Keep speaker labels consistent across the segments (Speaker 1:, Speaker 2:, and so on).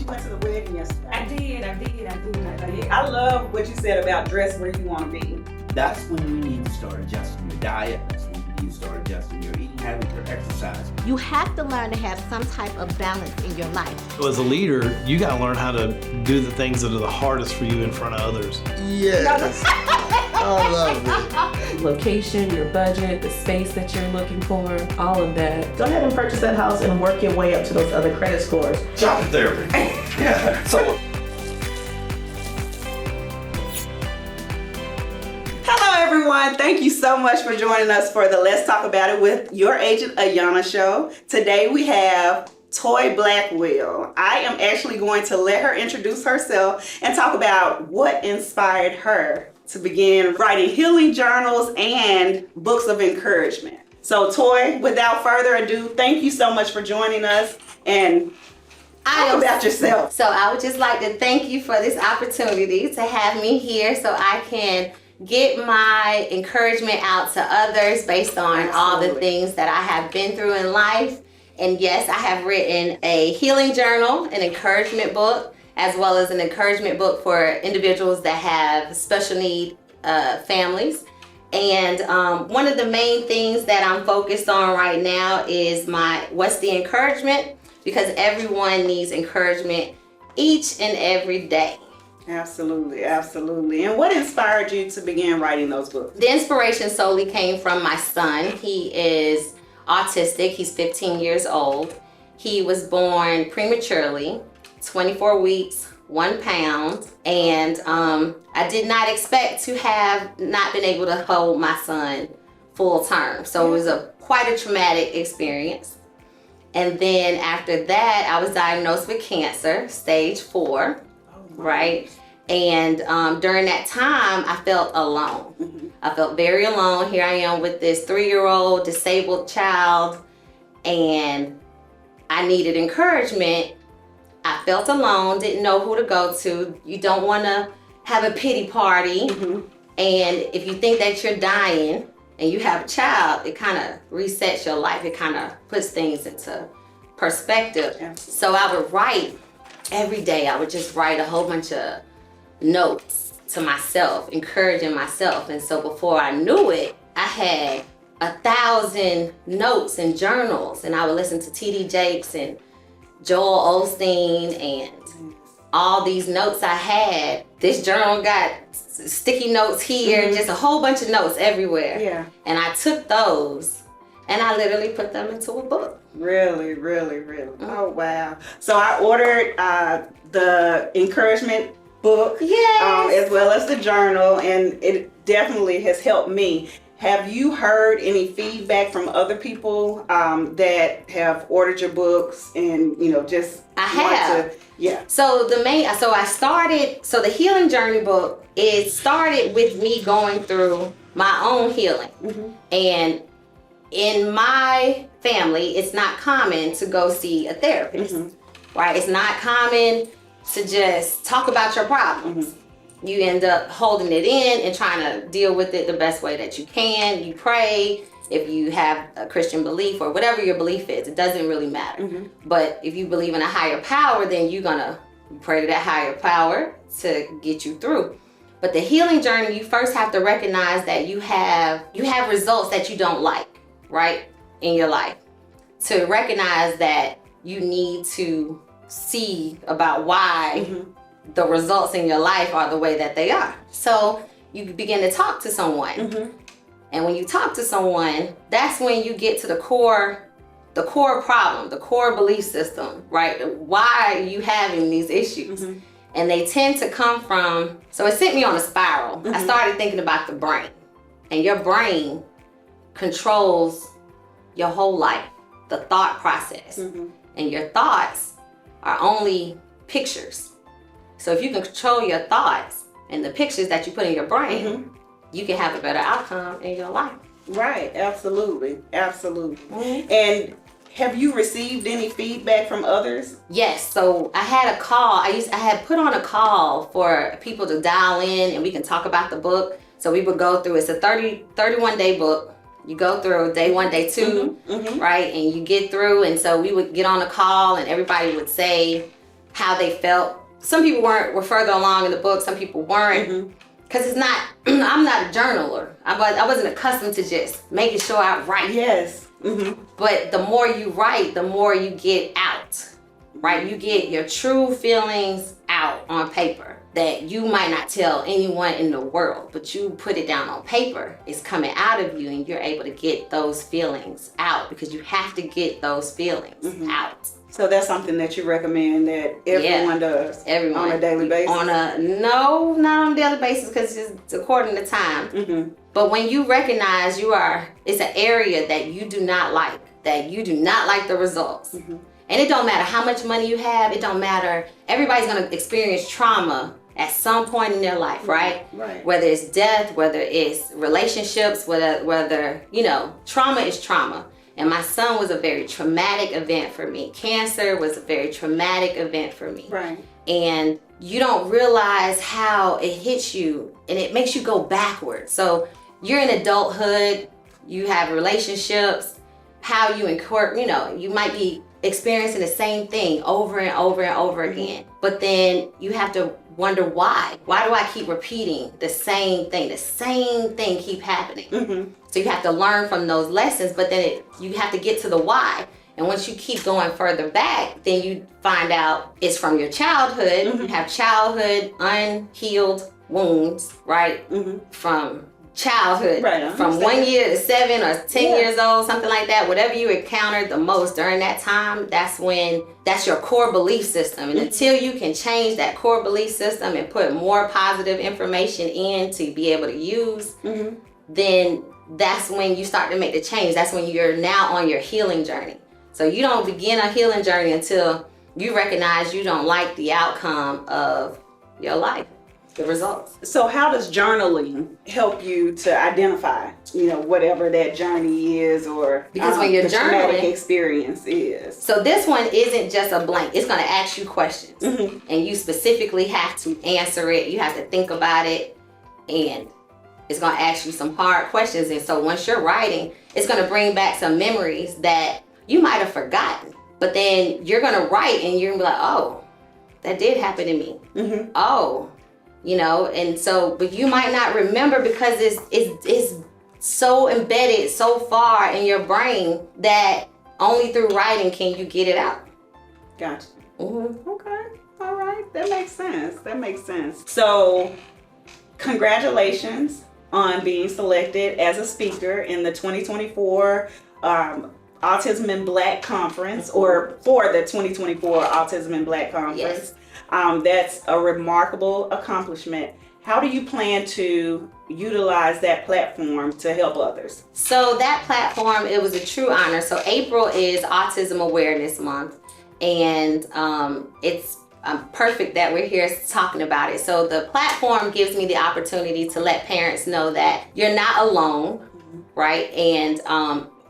Speaker 1: you went to the wedding yesterday.
Speaker 2: I did.
Speaker 1: I love what you said about dress where you want to be.
Speaker 3: That's when you need to start adjusting your diet. That's when you need to start adjusting your eating habits, your exercise.
Speaker 4: You have to learn to have some type of balance in your life.
Speaker 5: So as a leader, you got to learn how to do the things that are the hardest for you in front of others.
Speaker 6: Yes. I love it.
Speaker 2: Location, your budget, the space that you're looking for, all of that. Go ahead and purchase that house and work your way up to those other credit scores.
Speaker 3: Shopping therapy. Yeah. So.
Speaker 1: Hello everyone, thank you so much for joining us for the Let's Talk About It with Your Agent Ayanna show. Today we have Toi Blackwell. I am actually going to let her introduce herself and talk about what inspired her to begin writing healing journals and books of encouragement. So Toi, without further ado, thank you so much for joining us and talk about yourself.
Speaker 4: So I would just like to thank you for this opportunity to have me here so I can get my encouragement out to others based on all the things that I have been through in life. And yes, I have written a healing journal, an encouragement book, as well as an encouragement book for individuals that have special need families. And one of the main things that I'm focused on right now is what's the encouragement? Because everyone needs encouragement each and every day.
Speaker 1: Absolutely, absolutely. And what inspired you to begin writing those books?
Speaker 4: The inspiration solely came from my son. He is autistic. He's 15 years old. He was born prematurely, 24 weeks, 1 pound. And I did not expect to have not been able to hold my son full term. So it was quite a traumatic experience. And then after that, I was diagnosed with cancer, stage 4. Right? And during that time, I felt alone. Mm-hmm. I felt very alone. Here I am with this 3-year-old disabled child, and I needed encouragement. I felt alone, didn't know who to go to. You don't want to have a pity party. Mm-hmm. And if you think that you're dying and you have a child, it kind of resets your life. It kind of puts things into perspective. Yeah. So I would write. Every day I would just write a whole bunch of notes to myself, encouraging myself. And so before I knew it, I had 1,000 notes and journals, and I would listen to T.D. Jakes and Joel Osteen and all these notes I had. This journal got sticky notes here, just a whole bunch of notes everywhere. Yeah. And I took those and I literally put them into a book.
Speaker 1: Really? Oh, wow. So I ordered the encouragement book, as well as the journal, and it definitely has helped me. Have you heard any feedback from other people that have ordered your books and, just
Speaker 4: I have. So the Healing Journey book, it started with me going through my own healing. Mm-hmm. And in my family, it's not common to go see a therapist, right? It's not common to just talk about your problems. Mm-hmm. You end up holding it in and trying to deal with it the best way that you can. You pray if you have a Christian belief or whatever your belief is. It doesn't really matter. Mm-hmm. But if you believe in a higher power, then you're gonna pray to that higher power to get you through. But the healing journey, you first have to recognize that you have results that you don't like, right, in your life. To recognize that you need to see about why the results in your life are the way that they are. So you begin to talk to someone. And when you talk to someone, that's when you get to the core problem, the core belief system, right? Why are you having these issues? And they tend to come from, so it sent me on a spiral. I started thinking about the brain. And your brain controls your whole life, the thought process. And your thoughts are only pictures. So if you can control your thoughts and the pictures that you put in your brain, you can have a better outcome in your life.
Speaker 1: Right, absolutely. And have you received any feedback from others?
Speaker 4: Yes, so I had a call. I had put on a call for people to dial in and we can talk about the book. So we would go through, it's a 31-day book. You go through day 1, day 2, right? And you get through, and so we would get on a call and everybody would say how they felt. Some people were further along in the book, some people weren't. Because it's not, I'm not a journaler. I wasn't accustomed to just making sure I write.
Speaker 1: Yes.
Speaker 4: But the more you write, the more you get out, right? You get your true feelings out on paper that you might not tell anyone in the world, but you put it down on paper. It's coming out of you and you're able to get those feelings out because you have to get those feelings out.
Speaker 1: So that's something that you recommend that everyone does
Speaker 4: Everyone.
Speaker 1: on a daily basis?
Speaker 4: No, not on a daily basis because it's according to time. But when you recognize it's an area that you do not like the results. And it don't matter how much money you have, it don't matter. Everybody's gonna experience trauma at some point in their life, right?
Speaker 1: Right.
Speaker 4: Whether it's death, whether it's relationships, whether trauma is trauma. And my son was a very traumatic event for me. Cancer was a very traumatic event for me.
Speaker 1: Right.
Speaker 4: And you don't realize how it hits you and it makes you go backwards. So you're in adulthood, you have relationships, how you you might be experiencing the same thing over and over and over again. But then you have to wonder why. Why do I keep repeating the same thing? The same thing keep happening. So you have to learn from those lessons, but then you have to get to the why. And once you keep going further back, then you find out it's from your childhood. You have childhood unhealed wounds, right? From childhood, from 1 year to 7 or 10 years old, something like that. Whatever you encountered the most during that time, that's your core belief system. And until you can change that core belief system and put more positive information in to be able to use, then that's when you start to make the change. That's when you're now on your healing journey. So you don't begin a healing journey until you recognize you don't like the outcome of your life, the results.
Speaker 1: So how does journaling help you to identify, whatever that journey is or
Speaker 4: because when you're
Speaker 1: the traumatic
Speaker 4: journaling
Speaker 1: experience is?
Speaker 4: So this one isn't just a blank. It's going to ask you questions. And you specifically have to answer it. You have to think about it. And it's going to ask you some hard questions. And so once you're writing, it's going to bring back some memories that you might have forgotten. But then you're going to write and you're going to be like, oh, that did happen to me. Oh, and so, but you might not remember because it's so embedded so far in your brain that only through writing can you get it out.
Speaker 1: Gotcha. Okay. All right. That makes sense. So congratulations on being selected as a speaker in the 2024 Autism in Black Conference, or for the 2024 Autism in Black Conference.
Speaker 4: Yes.
Speaker 1: That's a remarkable accomplishment. How do you plan to utilize that platform to help others?
Speaker 4: So that platform, it was a true honor. So April is Autism Awareness Month, and it's perfect that we're here talking about it. So the platform gives me the opportunity to let parents know that you're not alone, right? And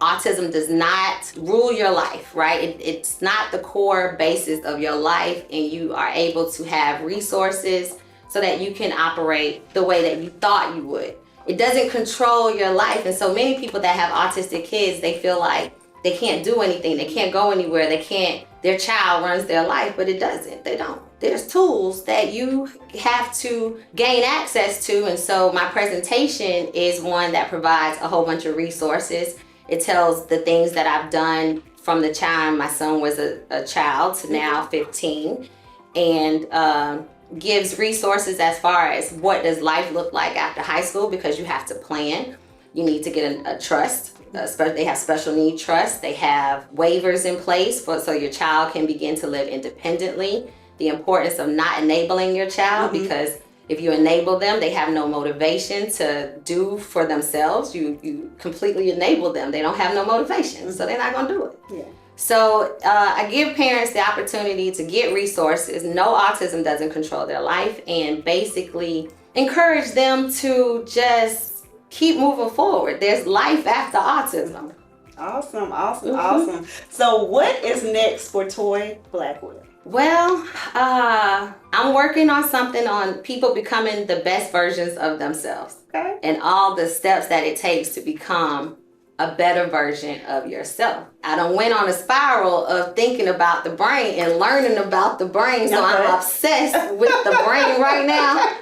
Speaker 4: autism does not rule your life, right? It's not the core basis of your life, and you are able to have resources so that you can operate the way that you thought you would. It doesn't control your life. And so many people that have autistic kids, they feel like they can't do anything, they can't go anywhere, their child runs their life, but it doesn't, they don't. There's tools that you have to gain access to, and so my presentation is one that provides a whole bunch of resources. It tells the things that I've done from the time my son was a child to now 15, and gives resources as far as what does life look like after high school, because you have to plan. You need to get a trust. They have special need trust. They have waivers in place so your child can begin to live independently. The importance of not enabling your child, because if you enable them, they have no motivation to do for themselves. You completely enable them. They don't have no motivation, so they're not going to do it.
Speaker 1: Yeah.
Speaker 4: So I give parents the opportunity to get resources. No, autism doesn't control their life, and basically encourage them to just keep moving forward. There's life after autism.
Speaker 1: Awesome. So what is next for Toi Blackwell?
Speaker 4: Well, I'm working on something on people becoming the best versions of themselves.
Speaker 1: Okay.
Speaker 4: And all the steps that it takes to become a better version of yourself. I done went on a spiral of thinking about the brain and learning about the brain. So I'm obsessed with the brain right now.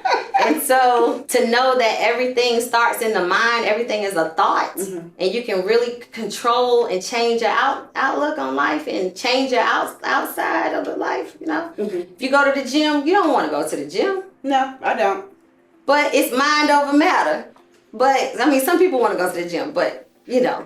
Speaker 4: And so to know that everything starts in the mind, everything is a thought, and you can really control and change your outlook on life and change your outside of the life, you know. If you go to the gym, you don't want to go to the gym.
Speaker 1: No, I don't.
Speaker 4: But it's mind over matter. But, I mean, some people want to go to the gym, but you know,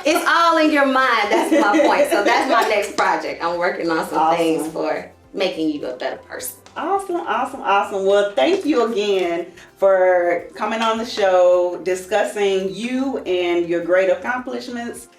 Speaker 4: it's all in your mind. That's my point. So that's my next project. I'm working on some things for making you a better person.
Speaker 1: Awesome. Well, thank you again for coming on the show, discussing you and your great accomplishments.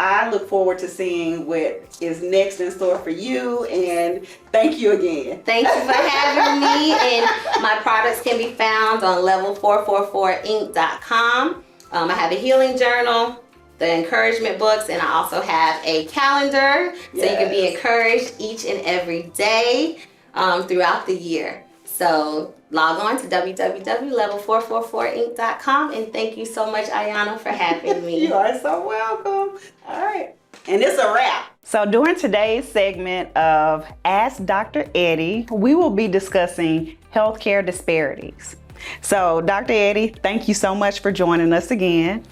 Speaker 1: I look forward to seeing what is next in store for you, and thank you again.
Speaker 4: Thank you for having me, and my products can be found on level444inc.com. I have a healing journal, the encouragement books, and I also have a calendar, so you can be encouraged each and every day throughout the year. So log on to www.level444inc.com, and thank you so much, Ayanna, for having me.
Speaker 1: You are so welcome. All right. And it's a wrap. So during today's segment of Ask Dr. Eddie, we will be discussing healthcare disparities. So Dr. Eddie, thank you so much for joining us again.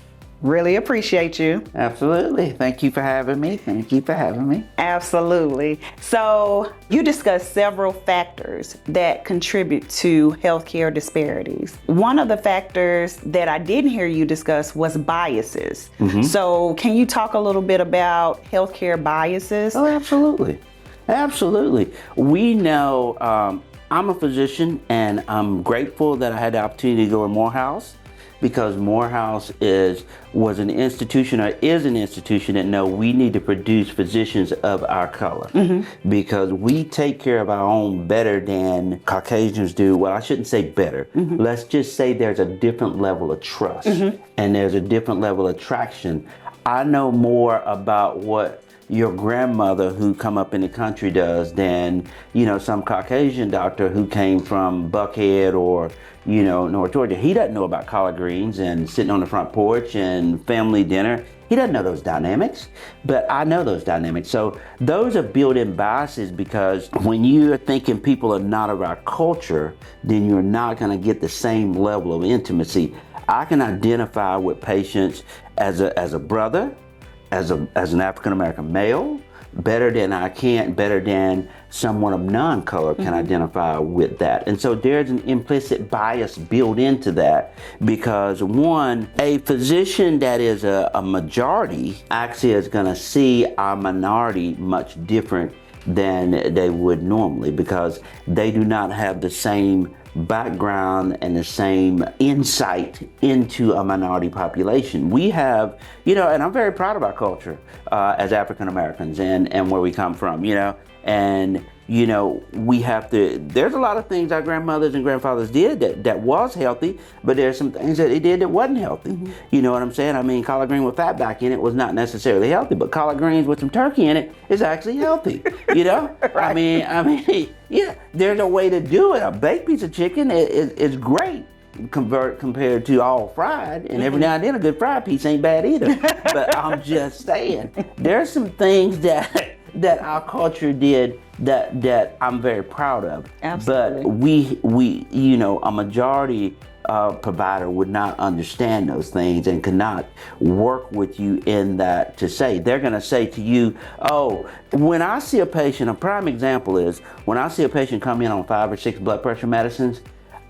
Speaker 1: Really appreciate you.
Speaker 3: Absolutely. Thank you for having me.
Speaker 1: Absolutely. So you discussed several factors that contribute to healthcare disparities. One of the factors that I didn't hear you discuss was biases. So can you talk a little bit about healthcare biases?
Speaker 3: Oh, absolutely. We know I'm a physician, and I'm grateful that I had the opportunity to go to Morehouse, because Morehouse was an institution, or is an institution, that know we need to produce physicians of our color, because we take care of our own better than Caucasians do. Well, I shouldn't say better. Let's just say there's a different level of trust, and there's a different level of attraction. I know more about what your grandmother who come up in the country does than, some Caucasian doctor who came from Buckhead or, North Georgia. He doesn't know about collard greens and sitting on the front porch and family dinner. He doesn't know those dynamics, but I know those dynamics. So those are built-in biases, because when you're thinking people are not of our culture, then you're not gonna get the same level of intimacy. I can identify with patients as a brother, as an African-American male, better than someone of non-color can identify with that. And so there's an implicit bias built into that, because one, a physician that is a majority actually is gonna see our minority much different than they would normally, because they do not have the same background and the same insight into a minority population. We have, and I'm very proud of our culture as African Americans and where we come from, and we have to, there's a lot of things our grandmothers and grandfathers did that was healthy, but there's some things that they did that wasn't healthy. You know what I'm saying? I mean, collard green with fat back in it was not necessarily healthy, but collard greens with some turkey in it is actually healthy, Right. I mean, yeah, there's a way to do it. A baked piece of chicken is great compared to all fried, and every now and then a good fried piece ain't bad either. But I'm just saying, there's some things that our culture did that I'm very proud of.
Speaker 1: Absolutely.
Speaker 3: But we a majority provider would not understand those things and could not work with you in that to say. They're going to say to you, oh, when I see a patient, a prime example is when I see a patient come in on 5 or 6 blood pressure medicines,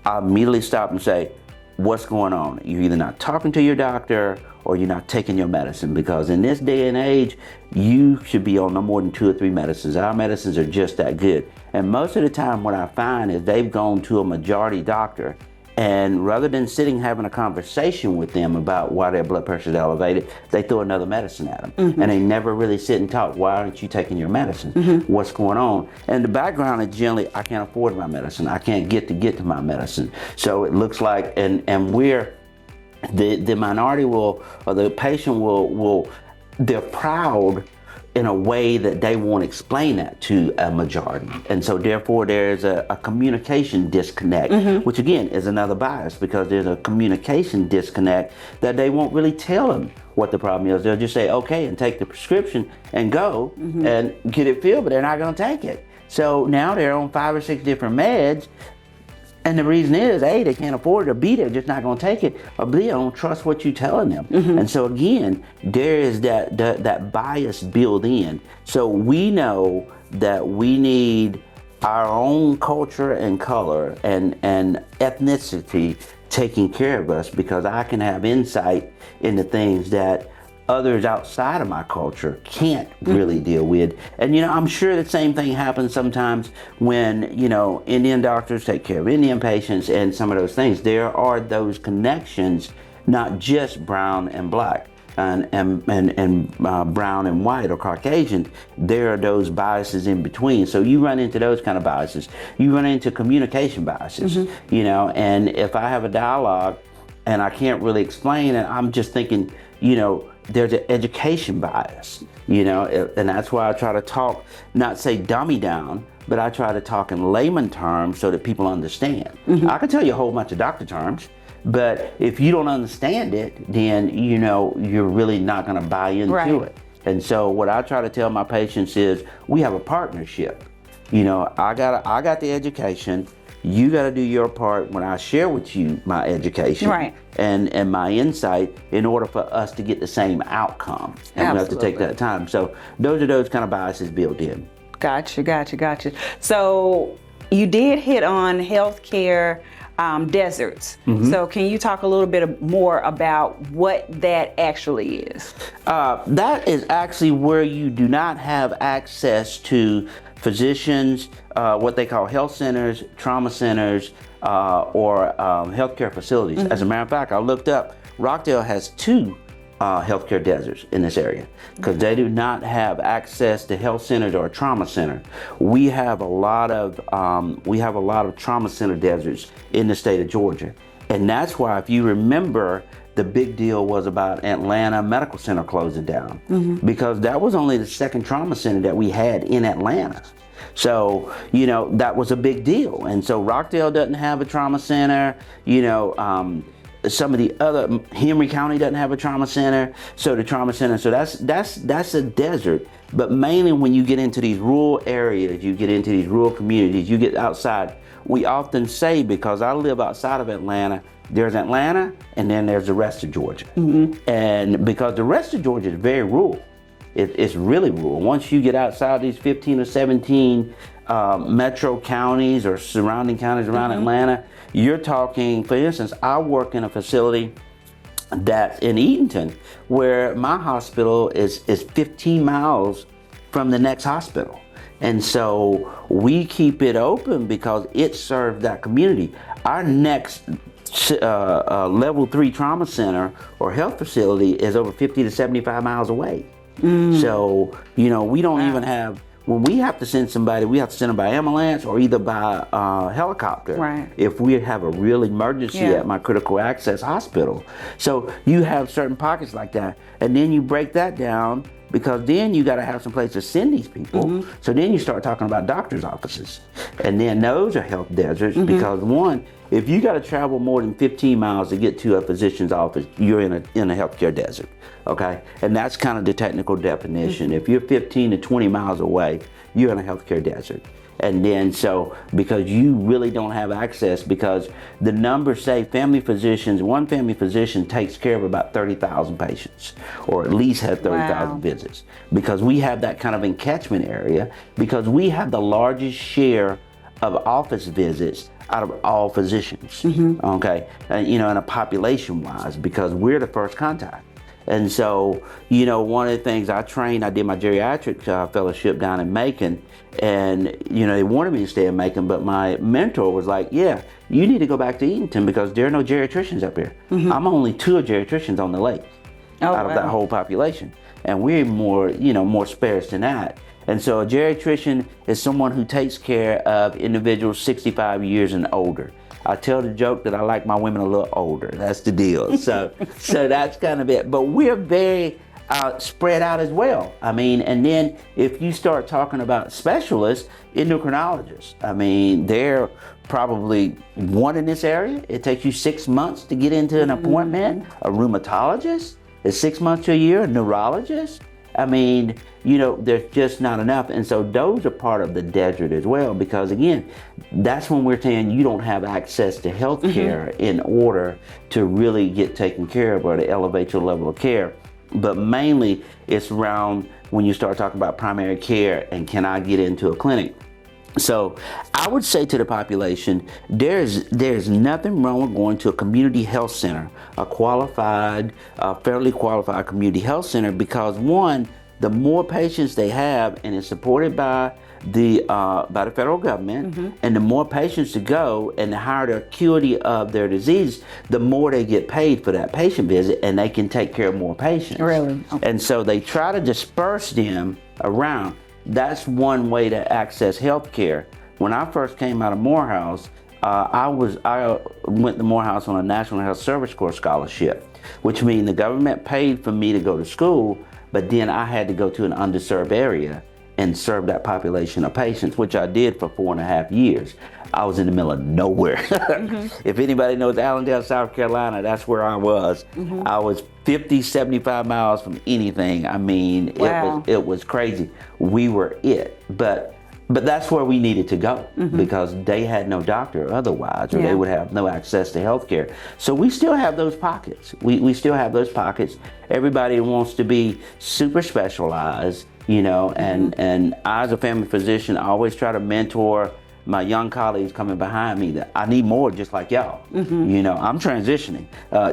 Speaker 3: I immediately stop and say, what's going on? You're either not talking to your doctor or you're not taking your medicine, because in this day and age, you should be on no more than 2 or 3 medicines. Our medicines are just that good. And most of the time what I find is they've gone to a majority doctor, and rather than sitting having a conversation with them about why their blood pressure is elevated, they throw another medicine at them. And they never really sit and talk. Why aren't you taking your medicine? What's going on? And the background is generally, I can't afford my medicine. I can't get to my medicine. So it looks like, and we're, the minority will, or the patient will, they're proud in a way that they won't explain that to a majority. And so therefore there's a communication disconnect, which again is another bias, because there's a communication disconnect that they won't really tell them what the problem is. They'll just say, okay, and take the prescription and go and get it filled, but they're not gonna take it. So now they're on 5 or 6 different meds. And the reason is, A, they can't afford it, or B, they're just not going to take it, or B, they don't trust what you're telling them. And so again, there is that bias built in. So we know that we need our own culture and color and ethnicity taking care of us, because I can have insight into things that others outside of my culture can't really deal with. And I'm sure the same thing happens sometimes when Indian doctors take care of Indian patients and some of those things. There are those connections, not just brown and black and brown and white or Caucasian. There are those biases in between. So you run into those kind of biases. You run into communication biases, and if I have a dialogue and I can't really explain it, I'm just thinking, there's an education bias, and that's why I try to talk, not say dummy down, but I try to talk in layman terms so that people understand. I can tell you a whole bunch of doctor terms, but if you don't understand it, then you're really not going to buy into it. And so what I try to tell my patients is, we have a partnership. I got the education. You got to do your part when I share with you my education and my insight, in order for us to get the same outcome. And we have to take that time. So those are those kind of biases built in.
Speaker 7: Gotcha. So you did hit on healthcare deserts. So can you talk a little bit more about what that actually is?
Speaker 3: That is actually where you do not have access to physicians, what they call health centers, trauma centers, or healthcare facilities. As a matter of fact, I looked up, Rockdale has 2 healthcare deserts in this area, because they do not have access to health centers or a trauma center. We have a lot of trauma center deserts in the state of Georgia, and that's why, if you remember, the big deal was about Atlanta Medical Center closing down, because that was only the 2nd trauma center that we had in Atlanta. So, that was a big deal. And so Rockdale doesn't have a trauma center, some of the other, Henry County doesn't have a trauma center. So the trauma center, so that's a desert. But mainly when you get into these rural areas, you get into these rural communities, you get outside. We often say, because I live outside of Atlanta, there's Atlanta and then there's the rest of Georgia. And because the rest of Georgia is very rural, it's really rural. Once you get outside these 15 or 17 metro counties or surrounding counties around Atlanta, you're talking, for instance, I work in a facility that's in Eatonton, where my hospital is 15 miles from the next hospital. And so we keep it open because it serves that community. Our next level 3 trauma center or health facility is over 50 to 75 miles away. So, we don't even have, when we have to send somebody, we have to send them by ambulance or either by helicopter if we have a real emergency at my critical access hospital. So you have certain pockets like that. And then you break that down, because then you got to have some place to send these people. So then you start talking about doctor's offices. And then those are health deserts, because one, if you got to travel more than 15 miles to get to a physician's office, you're in a healthcare desert, okay? And that's kind of the technical definition. If you're 15 to 20 miles away, you're in a healthcare desert. And then so, because you really don't have access, because the numbers say one family physician takes care of about 30,000 patients, or at least has 30,000 visits, because we have that kind of encatchment area, because we have the largest share of office visits out of all physicians, okay? And, in a population-wise, because we're the first contact. And so, one of the things I did my geriatric fellowship down in Macon, and, they wanted me to stay in Macon, but my mentor was like, yeah, you need to go back to Eatonton because there are no geriatricians up here. I'm only 2 geriatricians on the lake out of that whole population. And we're more, more sparse than that. And so a geriatrician is someone who takes care of individuals 65 years and older. I tell the joke that I like my women a little older. That's the deal. So that's kind of it. But we're very spread out as well. I mean, and then if you start talking about specialists, endocrinologists, I mean, they're probably one in this area. It takes you 6 months to get into an appointment. A rheumatologist is 6 months to a year. A neurologist. I mean, you know, there's just not enough. And so those are part of the desert as well, because again, that's when we're saying you don't have access to health care in order to really get taken care of or to elevate your level of care. But mainly it's around when you start talking about primary care and can I get into a clinic. So I would say to the population, there's nothing wrong with going to a community health center, a qualified, fairly qualified community health center, because one, the more patients they have and it's supported by the federal government, and the more patients to go and the higher the acuity of their disease, the more they get paid for that patient visit and they can take care of more patients.
Speaker 7: Really? Okay.
Speaker 3: And so they try to disperse them around. That's one way to access health care. When I first came out of Morehouse, I went to Morehouse on a National Health Service Corps scholarship, which means the government paid for me to go to school, but then I had to go to an underserved area and serve that population of patients, which I did for 4.5 years. I was in the middle of nowhere. If anybody knows Allendale, South Carolina, that's where I was. I was 50, 75 miles from anything. I mean,
Speaker 7: Wow.
Speaker 3: it was crazy. We were it. But that's where we needed to go, because they had no doctor otherwise, or
Speaker 7: Yeah.
Speaker 3: they would have no access to health care. So we still have those pockets. We still have those pockets. Everybody wants to be super specialized, you know, and I, as a family physician, I always try to mentor my young colleagues coming behind me that I need more just like y'all. You know, I'm transitioning.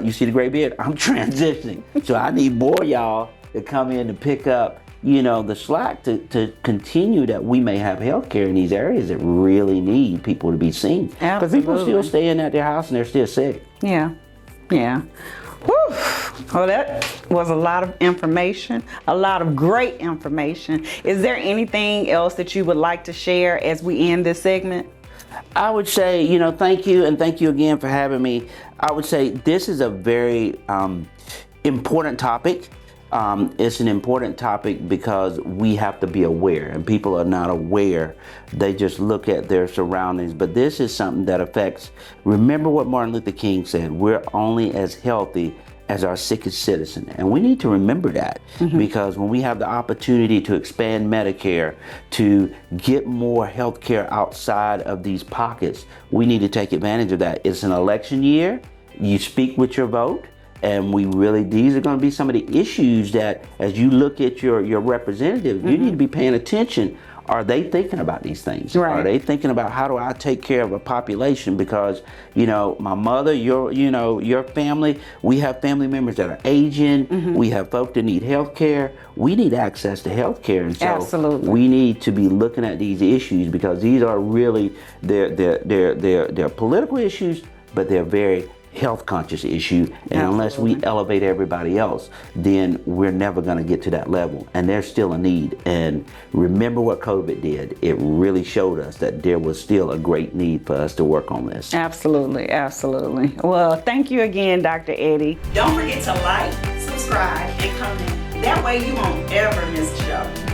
Speaker 3: You see the gray beard? I'm transitioning. So I need more y'all to come in to pick up, you know, the slack to continue that we may have health care in these areas that really need people to be seen. Because people still
Speaker 7: Absolutely.
Speaker 3: staying at their house and they're still sick.
Speaker 7: Yeah. Whew. Well, that was a lot of information, a lot of great information. Is there anything else that you would like to share as we end this segment?
Speaker 3: I would say, you know, thank you, and thank you again for having me. I would say this is a very important topic. It's an important topic because we have to be aware, and people are not aware. They just look at their surroundings, but this is something that affects. Remember what Martin Luther King said, we're only as healthy as our sickest citizen. And we need to remember that, because when we have the opportunity to expand Medicare, to get more health care outside of these pockets, we need to take advantage of that. It's an election year. You speak with your vote. And these are going to be some of the issues that, as you look at your representative, you need to be paying attention. Are they thinking about these things?
Speaker 7: Right.
Speaker 3: Are they thinking about how do I take care of a population? Because, you know, my mother, your family, we have family members that are aging. We have folk that need health care. We need access to health care. And so
Speaker 7: Absolutely.
Speaker 3: we need to be looking at these issues, because these are really, they're political issues, but they're very health conscious issue, and unless we elevate everybody else, then we're never going to get to that level, and there's still a need. And remember what COVID did. It really showed us that there was still a great need for us to work on this.
Speaker 7: Absolutely. Well, thank you again, Dr. Eddie.
Speaker 1: Don't forget to like, subscribe, and comment. That way you won't ever miss a show.